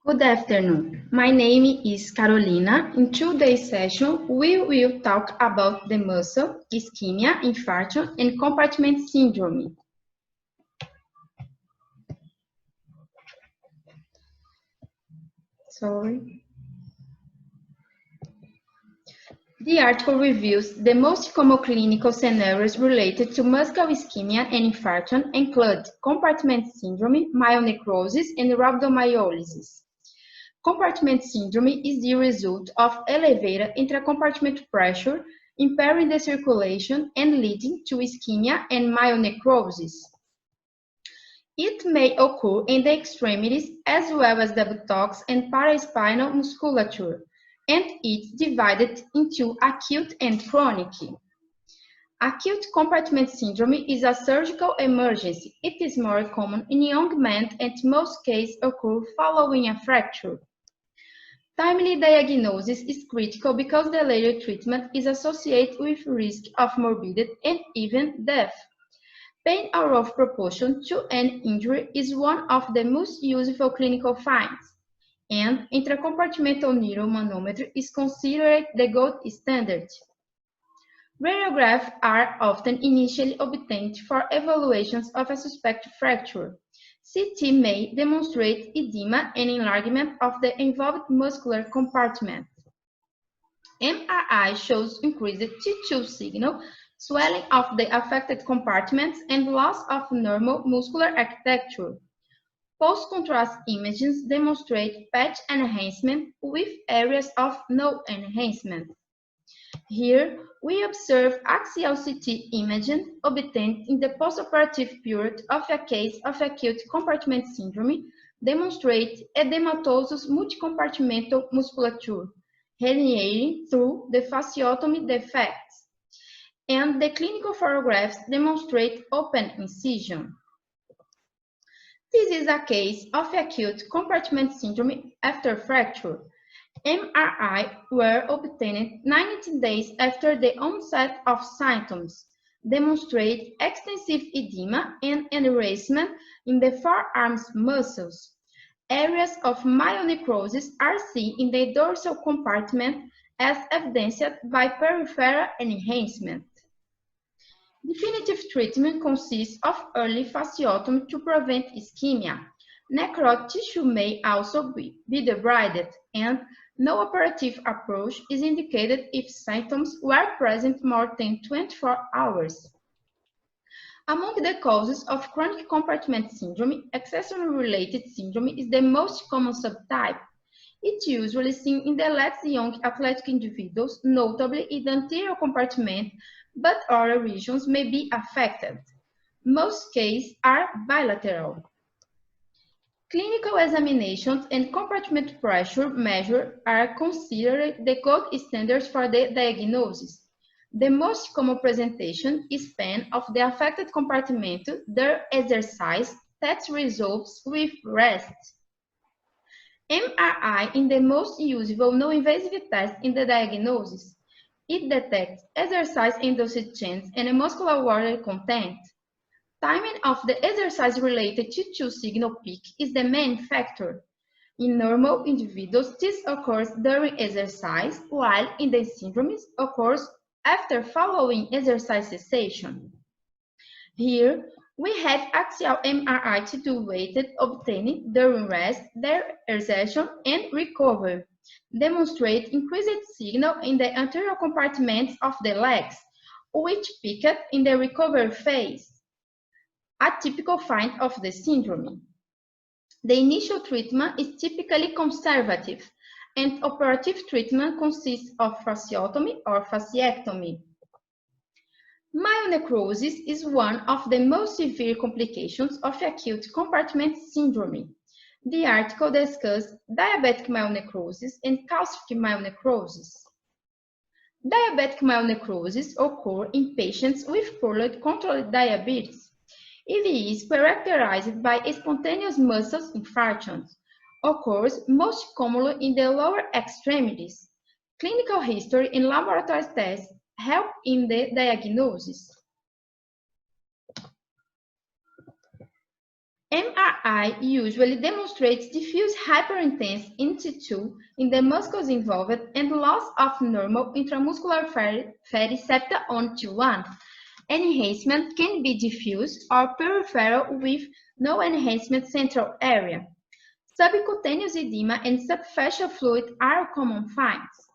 Good afternoon. My name is Carolina. In today's session, we will talk about the muscle, ischemia, infarction, and compartment syndrome. The article reviews the most common clinical scenarios related to muscular ischemia and infarction include compartment syndrome, myonecrosis, and rhabdomyolysis. Compartment syndrome is the result of elevated intracompartment pressure impairing the circulation and leading to ischemia and myonecrosis. It may occur in the extremities as well as the buttocks and paraspinal musculature, and it's divided into acute and chronic. Acute compartment syndrome is a surgical emergency. It is more common in young men and most cases occur following a fracture. Timely diagnosis is critical because the later treatment is associated with risk of morbidity and even death. Pain out of proportion to an injury is one of the most useful clinical finds, and intracompartmental needle manometer is considered the gold standard. Radiographs are often initially obtained for evaluations of a suspected fracture. CT may demonstrate edema and enlargement of the involved muscular compartment. MRI shows increased T2 signal, swelling of the affected compartments, and loss of normal muscular architecture. Post-contrast images demonstrate patch enhancement with areas of no enhancement. Here, we observe axial CT imaging obtained in the postoperative period of a case of acute compartment syndrome demonstrate edematosus multicompartmental musculature, herniating through the fasciotomy defects, and the clinical photographs demonstrate open incision. This is a case of acute compartment syndrome after fracture. MRI were obtained 90 days after the onset of symptoms, demonstrate extensive edema and enlargement in the forearms muscles. Areas of myonecrosis are seen in the dorsal compartment as evidenced by peripheral enhancement. Definitive treatment consists of early fasciotomy to prevent ischemia. Necrotic tissue may also be debrided, and no operative approach is indicated if symptoms were present more than 24 hours. Among the causes of chronic compartment syndrome, accessory-related syndrome is the most common subtype. It's usually seen in the less young athletic individuals, notably in the anterior compartment, but other regions may be affected. Most cases are bilateral. Clinical examinations and compartment pressure measure are considered the gold standards for the diagnosis. The most common presentation is pain of the affected compartment during exercise that resolves with rest. MRI is the most useful non-invasive test in the diagnosis. It detects exercise-induced change and muscular water content. Timing of the exercise-related T2 signal peak is the main factor. In normal individuals, this occurs during exercise, while in the syndromes occurs after following exercise cessation. Here, we have axial MRI T2 weighted obtained during rest, exertion, and recovery. Demonstrate increased signal in the anterior compartments of the legs, which peaked in the recovery phase. A typical find of the syndrome. The initial treatment is typically conservative, and operative treatment consists of fasciotomy or fasciectomy. Myonecrosis is one of the most severe complications of acute compartment syndrome. The article discusses diabetic myonecrosis and calcific myonecrosis. Diabetic myonecrosis occurs in patients with poorly controlled diabetes. It is characterized by spontaneous muscle infarctions, occurs most commonly in the lower extremities. Clinical history and laboratory tests help in the diagnosis. MRI usually demonstrates diffuse hyperintense in T2 in the muscles involved and loss of normal intramuscular fatty septa on T1. Enhancement can be diffuse or peripheral with no enhancement central area. Subcutaneous edema and subfacial fluid are common finds.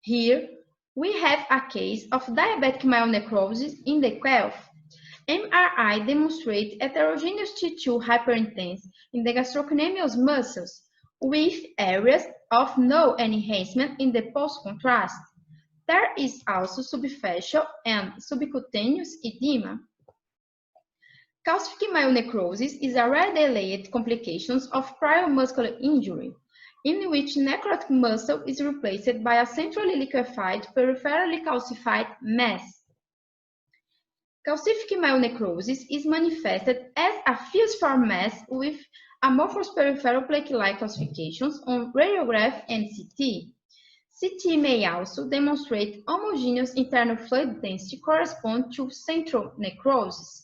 Here, we have a case of diabetic myonecrosis in the calf. MRI demonstrates heterogeneous T2 hyperintense in the gastrocnemius muscles with areas of no enhancement in the post-contrast. There is also subfacial and subcutaneous edema. Calcific myonecrosis is a rare delayed complication of prior muscular injury, in which necrotic muscle is replaced by a centrally liquefied, peripherally calcified mass. Calcific myonecrosis is manifested as a fused-form mass with amorphous peripheral plaque-like calcifications on radiograph and CT. CT may also demonstrate homogeneous internal fluid density correspond to central necrosis.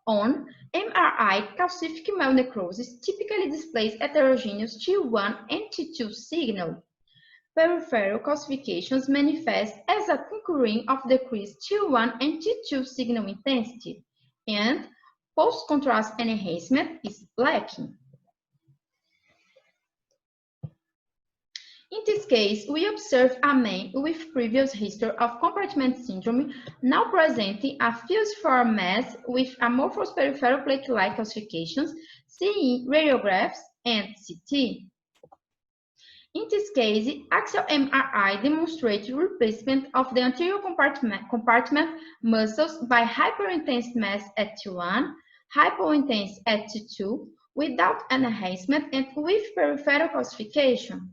On MRI, calcific myonecrosis typically displays heterogeneous T1 and T2 signal. Peripheral calcifications manifest as a concurring of decreased T1 and T2 signal intensity, and post-contrast enhancement is lacking. In this case, we observe a man with previous history of compartment syndrome now presenting a fused-form mass with amorphous peripheral plaque-like calcifications seen in radiographs and CT. In this case, axial MRI demonstrates replacement of the anterior compartment muscles by hyperintense mass at T1, hypointense at T2, without enhancement and with peripheral calcification.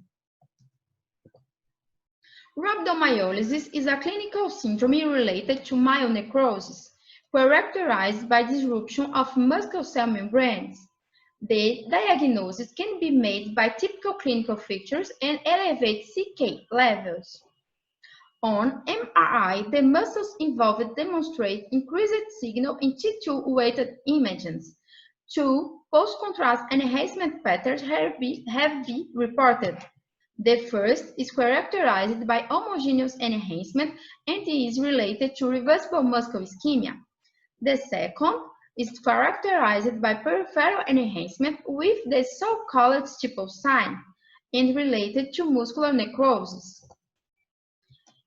Rhabdomyolysis is a clinical syndrome related to myonecrosis, characterized by disruption of muscle cell membranes. The diagnosis can be made by typical clinical features and elevate CK levels. On MRI, the muscles involved demonstrate increased signal in T2 weighted images. Two post-contrast enhancement patterns have been reported. The first is characterized by homogeneous enhancement and is related to reversible muscle ischemia. The second is characterized by peripheral enhancement with the so-called steeple sign and related to muscular necrosis.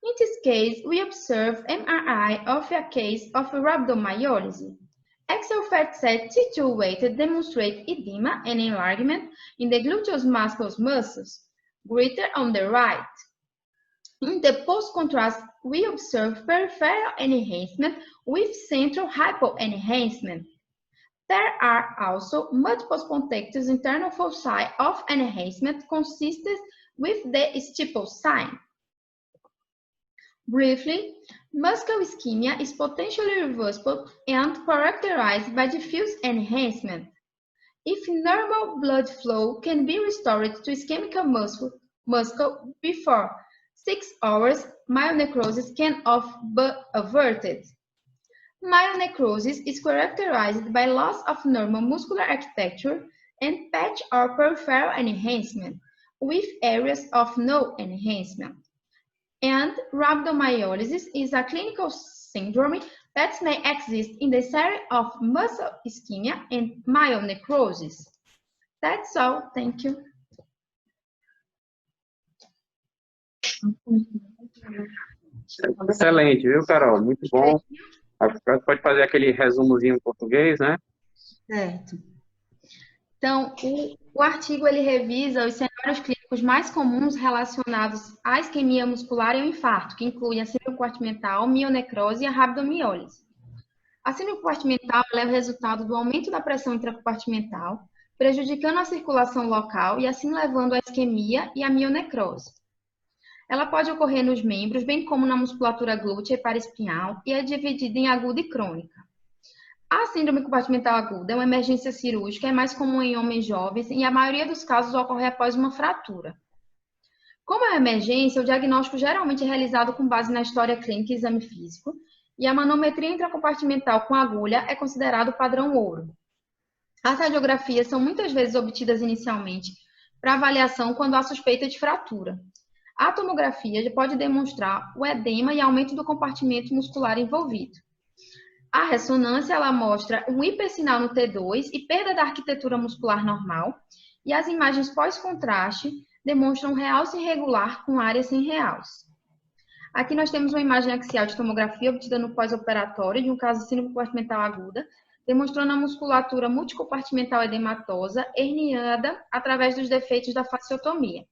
In this case, we observe MRI of a case of rhabdomyolysis. Axial fat set T2 weighted demonstrate edema and enlargement in the gluteus maximus muscles, greater on the right. In the post-contrast, we observe peripheral enhancement with central hypoenhancement. There are also multiple spontaneous internal foci of enhancement consistent with the steeple sign. Briefly, muscle ischemia is potentially reversible and characterized by diffuse enhancement. If normal blood flow can be restored to ischemic muscle before 6 hours, myonecrosis can be averted. Myonecrosis is characterized by loss of normal muscular architecture and patch or peripheral enhancement, with areas of no enhancement. And rhabdomyolysis is a clinical syndrome that may exist in the setting of muscle ischemia and myonecrosis. That's all. Thank you. Excelente, viu, Carol? Muito bom. Pode fazer aquele resumozinho em português, né? Certo. Então, o artigo ele revisa os cenários clínicos mais comuns relacionados à isquemia muscular e ao infarto, que incluem a síndrome compartimental, mionecrose e a rhabdomyólise. A síndrome compartimental é o resultado do aumento da pressão intracompartimental, prejudicando a circulação local e assim levando à isquemia e à mionecrose. Ela pode ocorrer nos membros, bem como na musculatura glútea e paraespinhal, e é dividida em aguda e crônica. A síndrome compartimental aguda é uma emergência cirúrgica, é mais comum em homens jovens e a maioria dos casos ocorre após uma fratura. Como é uma emergência, o diagnóstico geralmente é realizado com base na história clínica e exame físico, e a manometria intracompartimental com agulha é considerado padrão ouro. As radiografias são muitas vezes obtidas inicialmente para avaliação quando há suspeita de fratura. A tomografia pode demonstrar o edema e aumento do compartimento muscular envolvido. A ressonância ela mostra um hipersinal no T2 e perda da arquitetura muscular normal, e as imagens pós-contraste demonstram realce irregular com área sem realce. Aqui nós temos uma imagem axial de tomografia obtida no pós-operatório de um caso de síndrome compartimental aguda, demonstrando a musculatura multicompartimental edematosa herniada através dos defeitos da fasciotomia.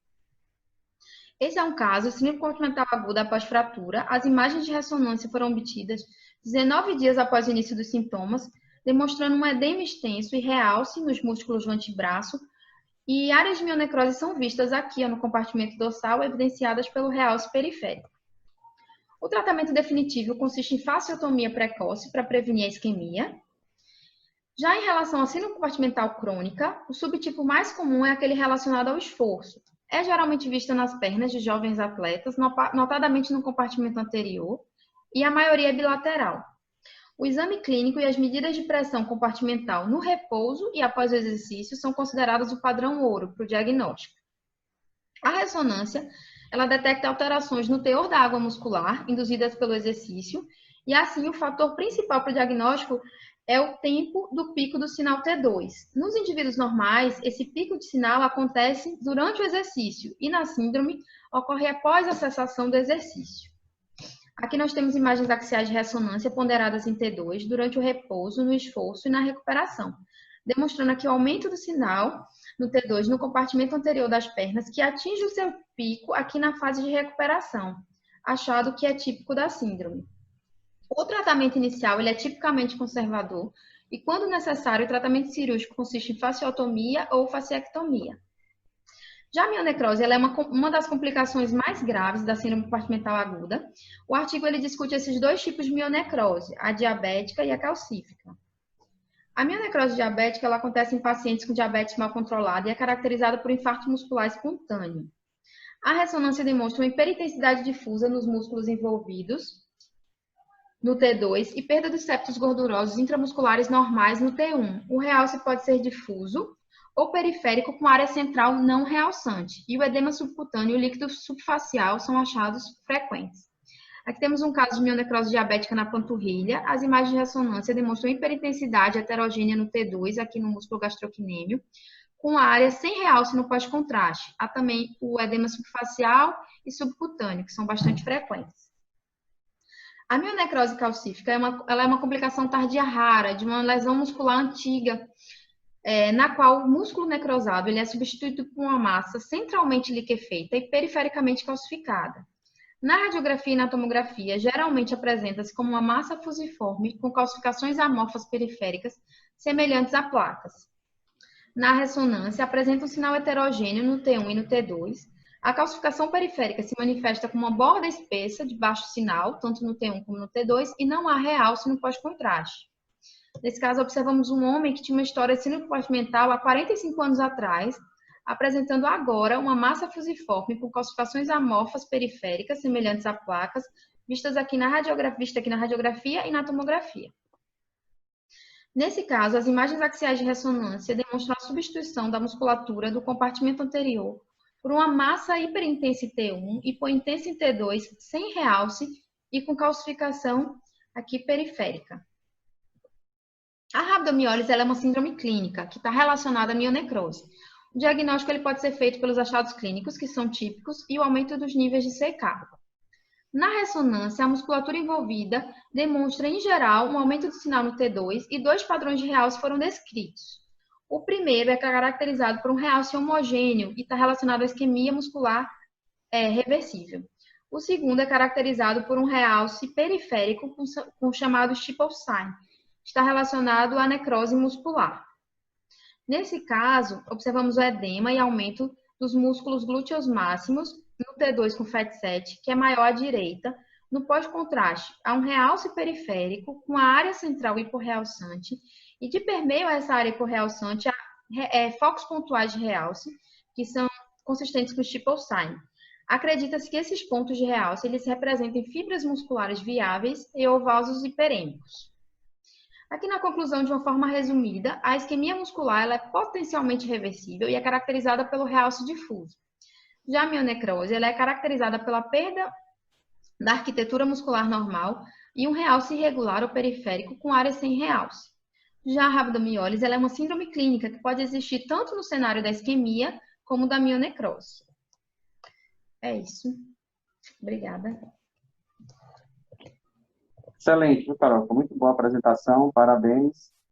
Esse é um caso, síndrome compartimental aguda após fratura. As imagens de ressonância foram obtidas 19 dias após o início dos sintomas, demonstrando um edema extenso e realce nos músculos do antebraço, e áreas de mionecrose são vistas aqui no compartimento dorsal, evidenciadas pelo realce periférico. O tratamento definitivo consiste em fasciotomia precoce para prevenir a isquemia. Já em relação à síndrome compartimental crônica, o subtipo mais comum é aquele relacionado ao esforço. É geralmente vista nas pernas de jovens atletas, notadamente no compartimento anterior, e a maioria é bilateral. O exame clínico e as medidas de pressão compartimental no repouso e após o exercício são considerados o padrão ouro para o diagnóstico. A ressonância, ela detecta alterações no teor da água muscular induzidas pelo exercício, e assim o fator principal para o diagnóstico é o tempo do pico do sinal T2. Nos indivíduos normais, esse pico de sinal acontece durante o exercício e na síndrome ocorre após a cessação do exercício. Aqui nós temos imagens axiais de ressonância ponderadas em T2 durante o repouso, no esforço e na recuperação, demonstrando aqui o aumento do sinal no T2 no compartimento anterior das pernas, que atinge o seu pico aqui na fase de recuperação, achado que é típico da síndrome. O tratamento inicial ele é tipicamente conservador e, quando necessário, o tratamento cirúrgico consiste em fasciotomia ou fasciectomia. Já a mionecrose ela é uma das complicações mais graves da síndrome compartimental aguda. O artigo ele discute esses dois tipos de mionecrose, a diabética e a calcífica. A mionecrose diabética ela acontece em pacientes com diabetes mal controlada e é caracterizada por infarto muscular espontâneo. A ressonância demonstra uma hiperintensidade difusa nos músculos envolvidos no T2 e perda dos septos gordurosos intramusculares normais no T1. O realce pode ser difuso ou periférico com área central não realçante, e o edema subcutâneo e o líquido subfacial são achados frequentes. Aqui temos um caso de mionecrose diabética na panturrilha. As imagens de ressonância demonstram hiperintensidade heterogênea no T2, aqui no músculo gastrocnêmio, com a área sem realce no pós-contraste. Há também o edema subfacial e subcutâneo, que são bastante frequentes. A mionecrose calcífica ela é uma complicação tardia rara de uma lesão muscular antiga, na qual o músculo necrosado ele é substituído por uma massa centralmente liquefeita e perifericamente calcificada. Na radiografia e na tomografia, geralmente apresenta-se como uma massa fusiforme com calcificações amorfas periféricas semelhantes a placas. Na ressonância, apresenta um sinal heterogêneo no T1 e no T2. A calcificação periférica se manifesta com uma borda espessa de baixo sinal, tanto no T1 como no T2, e não há realce no pós-contraste. Nesse caso, observamos um homem que tinha uma história de síndrome compartimental há 45 anos atrás, apresentando agora uma massa fusiforme com calcificações amorfas periféricas semelhantes a placas, vista aqui na radiografia e na tomografia. Nesse caso, as imagens axiais de ressonância demonstram a substituição da musculatura do compartimento anterior por uma massa hiperintensa em T1 e hipointensa em T2 sem realce e com calcificação aqui periférica. A rabdomiólise ela é uma síndrome clínica que está relacionada à mionecrose. O diagnóstico ele pode ser feito pelos achados clínicos, que são típicos, e o aumento dos níveis de CK. Na ressonância, a musculatura envolvida demonstra, em geral, um aumento do sinal no T2 e dois padrões de realce foram descritos. O primeiro é caracterizado por um realce homogêneo e está relacionado à isquemia muscular reversível. O segundo é caracterizado por um realce periférico com o chamado Stipples sign. Está relacionado à necrose muscular. Nesse caso, observamos o edema e aumento dos músculos glúteos máximos no T2 com FAT7, que é maior à direita. No pós-contraste, há um realce periférico com a área central hiporrealçante e de permeio a essa área hiporrealçante há focos pontuais de realce, que são consistentes com o Stipples sign. Acredita-se que esses pontos de realce eles representem fibras musculares viáveis e ovosos hiperêmicos. Aqui na conclusão, de uma forma resumida, a isquemia muscular ela é potencialmente reversível e é caracterizada pelo realce difuso. Já a mionecrose ela é caracterizada pela perda da arquitetura muscular normal e um realce irregular ou periférico com área sem realce. Já a rabdomiólise ela é uma síndrome clínica que pode existir tanto no cenário da isquemia como da mionecrose. É isso. Obrigada. Excelente, viu, Carol? Foi muito boa a apresentação, parabéns.